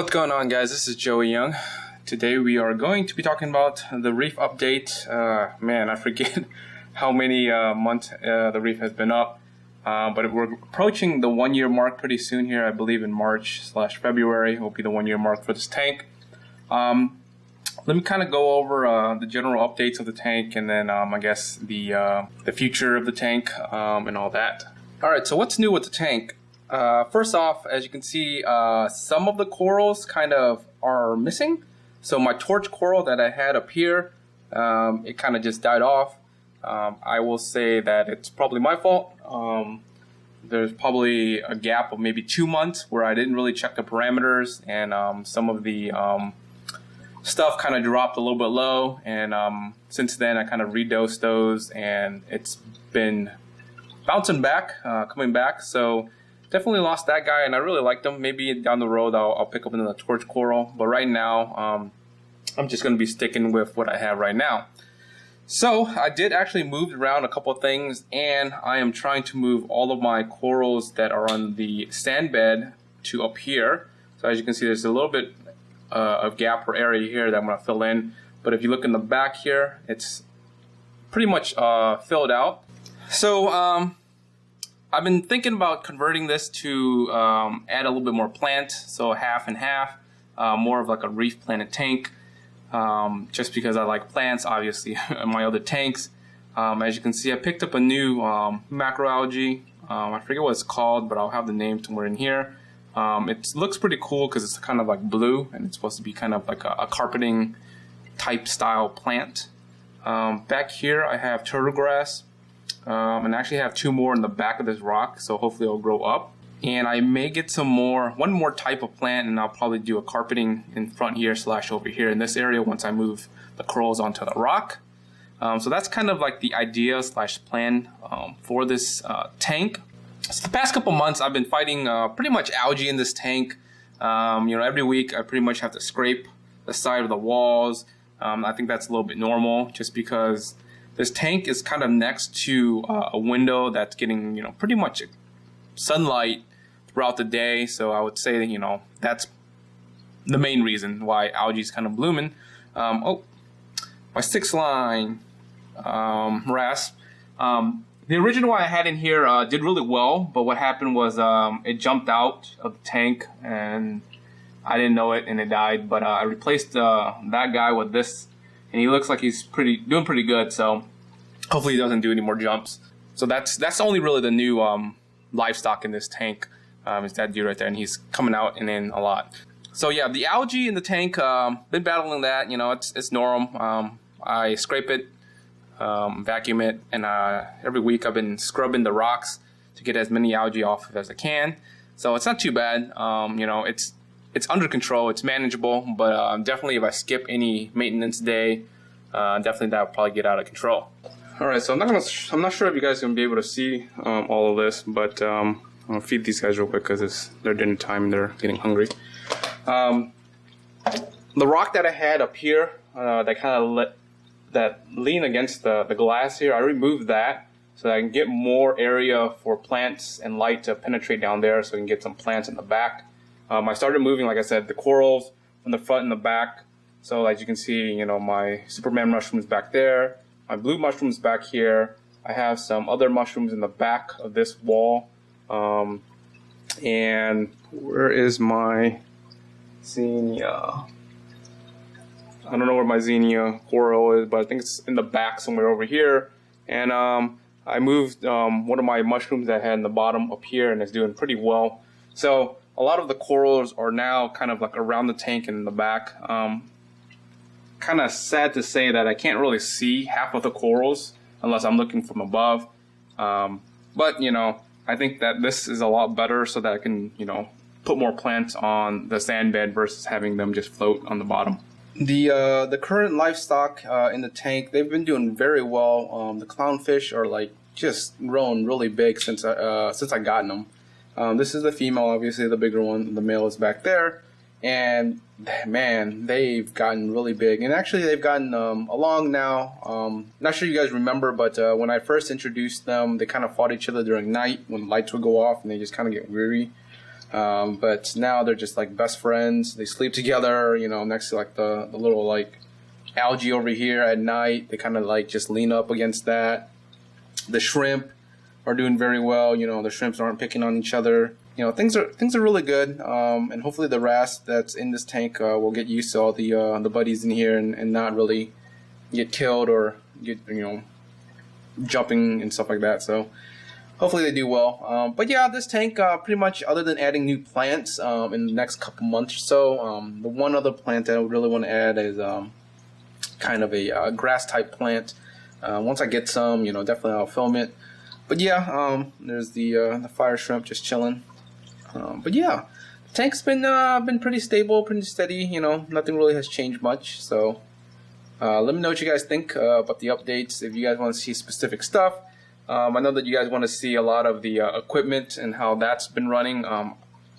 What's going on, guys? This is Joey Young. Today we are going to be talking about the Reef update. Man, I forget how many months the Reef has been up, but we're approaching the 1 year mark pretty soon here. I believe in March/February will be the 1 year mark for this tank. Let me kind of go over the general updates of the tank, and then I guess the future of the tank and all that. All right, so what's new with the tank? First off, as you can see, some of the corals kind of are missing. So my torch coral that I had up here, it kind of just died off. I will say that it's probably my fault. There's probably a gap of maybe 2 months where I didn't really check the parameters, and some of the stuff kind of dropped a little bit low. And since then, I kind of redosed those, and it's been bouncing back, coming back. So definitely lost that guy, and I really liked him. Maybe down the road I'll pick up another torch coral, but right now I'm just going to be sticking with what I have right now. So I did actually move around a couple of things, and I am trying to move all of my corals that are on the sand bed to up here. So as you can see, there's a little bit of gap or area here that I'm going to fill in, but if you look in the back here, it's pretty much filled out. So I've been thinking about converting this to add a little bit more plant, so half and half, more of like a reef planted tank, just because I like plants, obviously, in my other tanks. As you can see, I picked up a new macroalgae. I forget what it's called, but I'll have the name somewhere in here. It looks pretty cool because it's kind of like blue, and it's supposed to be kind of like a carpeting type style plant. Back here, I have turtle grass. And I actually have 2 more in the back of this rock, so hopefully it'll grow up. And I may get one more type of plant, and I'll probably do a carpeting in front here / over here in this area once I move the corals onto the rock. So that's kind of like the idea / plan for this tank. So the past couple months I've been fighting pretty much algae in this tank. Every week I pretty much have to scrape the side of the walls. I think that's a little bit normal, just because this tank is kind of next to a window that's getting, pretty much sunlight throughout the day. So I would say, that's the main reason why algae is kind of blooming. My 6 line rasp. The original one I had in here did really well, but what happened was it jumped out of the tank, and I didn't know it, and it died. But I replaced that guy with this, and he looks like he's doing pretty good. So hopefully he doesn't do any more jumps. So that's only really the new livestock in this tank. Is that dude right there, and he's coming out and in a lot. So yeah, the algae in the tank, been battling that. It's normal. I scrape it, vacuum it, and every week I've been scrubbing the rocks to get as many algae off as I can. So it's not too bad. It's under control. It's manageable, but definitely if I skip any maintenance day, definitely that will probably get out of control. All right, so I'm not sure if you guys are gonna be able to see all of this, but I'm gonna feed these guys real quick because it's their dinner time and they're getting hungry. The rock that I had up here that lean against the glass here, I removed that so that I can get more area for plants and light to penetrate down there, so I can get some plants in the back. I started moving, like I said, the corals from the front and the back. So as you can see, my Superman mushrooms back there, my blue mushrooms back here. I have some other mushrooms in the back of this wall. And where is my Xenia? I don't know where my Xenia coral is, but I think it's in the back somewhere over here. And I moved one of my mushrooms that I had in the bottom up here, and it's doing pretty well. So a lot of the corals are now kind of like around the tank and in the back. Kind of sad to say that I can't really see half of the corals unless I'm looking from above. But I think that this is a lot better so that I can, put more plants on the sand bed versus having them just float on the bottom. The current livestock in the tank, they've been doing very well. The clownfish are like just grown really big since I gotten them. This is the female, obviously the bigger one. The male is back there. And man, they've gotten really big, and actually they've gotten along now. Not sure you guys remember, but when I first introduced them, they kind of fought each other during night when lights would go off, and they just kind of get weary. But now they're just like best friends. They sleep together, you know, next to like the little like algae over here at night. They kind of like just lean up against that. The shrimp are doing very well. You know, the shrimps aren't picking on each other. You know, things are really good. And hopefully the wrasse that's in this tank will get used to all the buddies in here and not really get killed or get, you know, jumping and stuff like that. So hopefully they do well. But yeah, this tank pretty much, other than adding new plants in the next couple months or so, the one other plant that I really want to add is kind of a grass type plant. Once I get some, you know, definitely I'll film it. But yeah, there's the fire shrimp just chilling. But yeah, the tank's been pretty stable, pretty steady. You know, nothing really has changed much. So let me know what you guys think about the updates. If you guys want to see specific stuff, I know that you guys want to see a lot of the equipment and how that's been running. I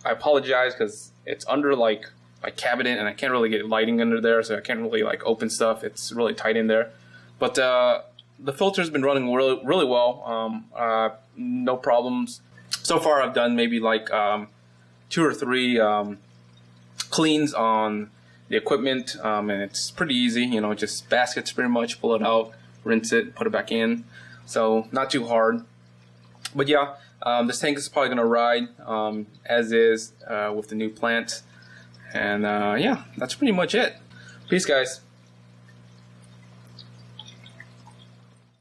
apologize because it's under like my cabinet and I can't really get lighting under there, so I can't really like open stuff. It's really tight in there. But the filter's been running really well. No problems. So far I've done maybe like 2 or 3 cleans on the equipment, and it's pretty easy. You know, just baskets pretty much, pull it out, rinse it, put it back in. So not too hard. But yeah, this tank is probably gonna ride as is with the new plant. And yeah, that's pretty much it. Peace, guys.